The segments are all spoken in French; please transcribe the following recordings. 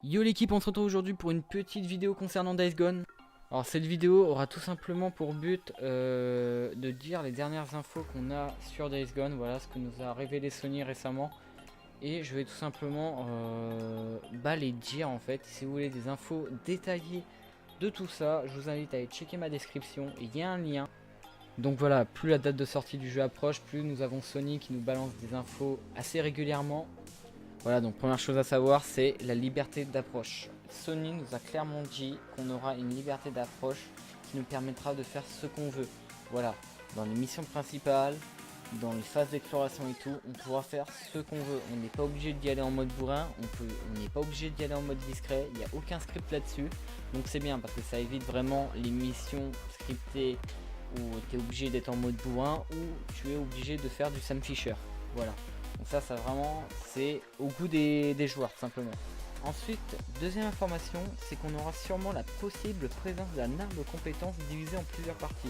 Yo l'équipe, on se retrouve aujourd'hui pour une petite vidéo concernant Days Gone. Alors cette vidéo aura tout simplement pour but de dire les dernières infos qu'on a sur Days Gone. Voilà ce que nous a révélé Sony récemment. Et je vais tout simplement les dire en fait. Si vous voulez des infos détaillées de tout ça, je vous invite à aller checker ma description. Il y a un lien. Donc voilà, plus la date de sortie du jeu approche, plus nous avons Sony qui nous balance des infos assez régulièrement. Voilà, donc première chose à savoir, c'est la liberté d'approche. Sony nous a clairement dit qu'on aura une liberté d'approche qui nous permettra de faire ce qu'on veut. Voilà, dans les missions principales, dans les phases d'exploration et tout, on pourra faire ce qu'on veut. On n'est pas obligé d'y aller en mode bourrin, on n'est pas obligé d'y aller en mode discret, il n'y a aucun script là-dessus. Donc c'est bien parce que ça évite vraiment les missions scriptées où tu es obligé d'être en mode bourrin ou tu es obligé de faire du Sam Fisher. Voilà. Donc ça vraiment, c'est au goût des joueurs, tout simplement. Ensuite, deuxième information, c'est qu'on aura sûrement la possible présence d'un arbre de compétences divisé en plusieurs parties.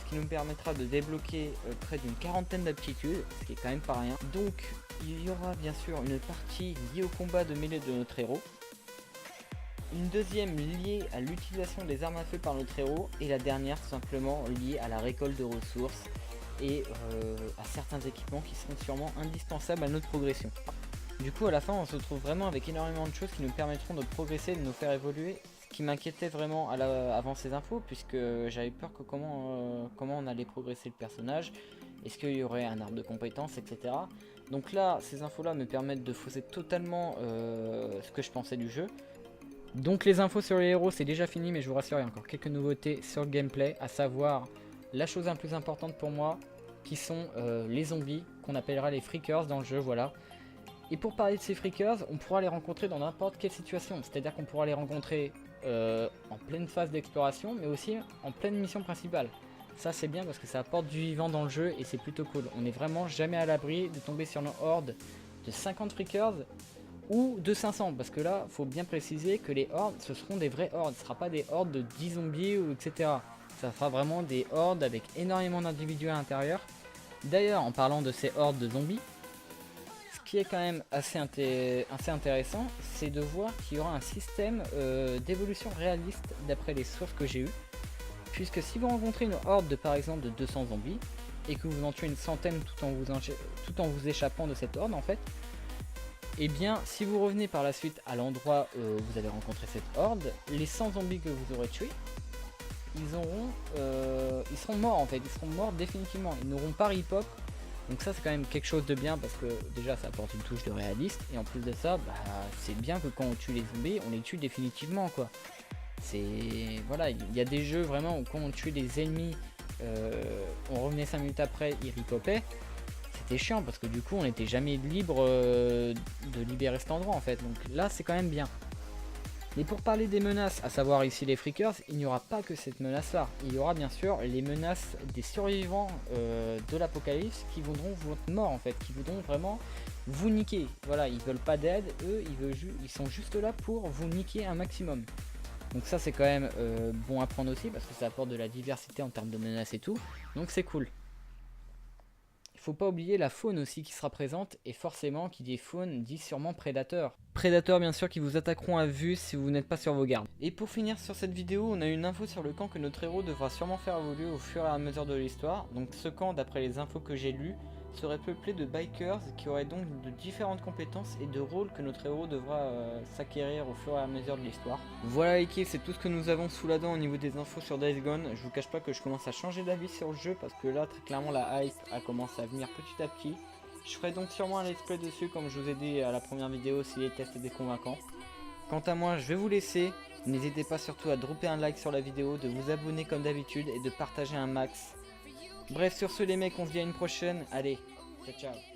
Ce qui nous permettra de débloquer près d'une quarantaine d'aptitudes, ce qui est quand même pas rien. Donc, il y aura bien sûr une partie liée au combat de mêlée de notre héros. Une deuxième liée à l'utilisation des armes à feu par notre héros. Et la dernière, tout simplement, liée à la récolte de ressources et à certains équipements qui seront sûrement indispensables à notre progression. Du coup à la fin on se retrouve vraiment avec énormément de choses qui nous permettront de progresser et de nous faire évoluer, ce qui m'inquiétait vraiment avant ces infos, puisque j'avais peur que comment on allait progresser le personnage, est-ce qu'il y aurait un arbre de compétences, etc. Donc là ces infos là me permettent de fausser totalement ce que je pensais du jeu. Donc les infos sur les héros c'est déjà fini, mais je vous rassure il y a encore quelques nouveautés sur le gameplay, à savoir la chose la plus importante pour moi, qui sont les zombies, qu'on appellera les freakers dans le jeu, voilà. Et pour parler de ces freakers, on pourra les rencontrer dans n'importe quelle situation, c'est-à-dire qu'on pourra les rencontrer en pleine phase d'exploration, mais aussi en pleine mission principale. Ça c'est bien parce que ça apporte du vivant dans le jeu et c'est plutôt cool. On n'est vraiment jamais à l'abri de tomber sur une horde de 50 freakers ou de 500, parce que là, faut bien préciser que les hordes, ce seront des vraies hordes, ce ne sera pas des hordes de 10 zombies ou etc. Ça sera vraiment des hordes avec énormément d'individus à l'intérieur. D'ailleurs, en parlant de ces hordes de zombies, ce qui est quand même assez intéressant, c'est de voir qu'il y aura un système d'évolution réaliste d'après les sources que j'ai eues. Puisque si vous rencontrez une horde de par exemple de 200 zombies, et que vous en tuez une centaine tout en vous échappant de cette horde en fait, et bien si vous revenez par la suite à l'endroit où vous avez rencontré cette horde, les 100 zombies que vous aurez tués, ils seront morts en fait, ils seront morts définitivement, ils n'auront pas ripop. Donc ça c'est quand même quelque chose de bien parce que déjà ça apporte une touche de réaliste, et en plus de ça c'est bien que quand on tue les zombies on les tue définitivement quoi. C'est voilà, il y a des jeux vraiment où quand on tue les ennemis on revenait 5 minutes après, ils ripopaient. C'était chiant parce que du coup on n'était jamais libre de libérer cet endroit en fait, donc là c'est quand même bien. Mais pour parler des menaces, à savoir ici les freakers, il n'y aura pas que cette menace là. Il y aura bien sûr les menaces des survivants de l'apocalypse qui voudront votre mort en fait, qui voudront vraiment vous niquer. Voilà, ils veulent pas d'aide, eux ils sont juste là pour vous niquer un maximum. Donc ça c'est quand même bon à prendre aussi parce que ça apporte de la diversité en termes de menaces et tout. Donc c'est cool. Faut pas oublier la faune aussi qui sera présente, et forcément qui dit faune dit sûrement prédateurs. Prédateurs bien sûr qui vous attaqueront à vue si vous n'êtes pas sur vos gardes. Et pour finir sur cette vidéo, on a une info sur le camp que notre héros devra sûrement faire évoluer au fur et à mesure de l'histoire. Donc ce camp, d'après les infos que j'ai lues, serait peuplé de bikers qui auraient donc de différentes compétences et de rôles que notre héros devra s'acquérir au fur et à mesure de l'histoire. Voilà l'équipe, c'est tout ce que nous avons sous la dent au niveau des infos sur Days Gone. Je vous cache pas que je commence à changer d'avis sur le jeu parce que là très clairement la hype a commencé à venir petit à petit. Je ferai donc sûrement un let's play dessus comme je vous ai dit à la première vidéo si les tests étaient convaincants. Quant à moi je vais vous laisser, n'hésitez pas surtout à dropper un like sur la vidéo, de vous abonner comme d'habitude et de partager un max. Bref, sur ce les mecs, on se dit à une prochaine. Allez, ciao ciao.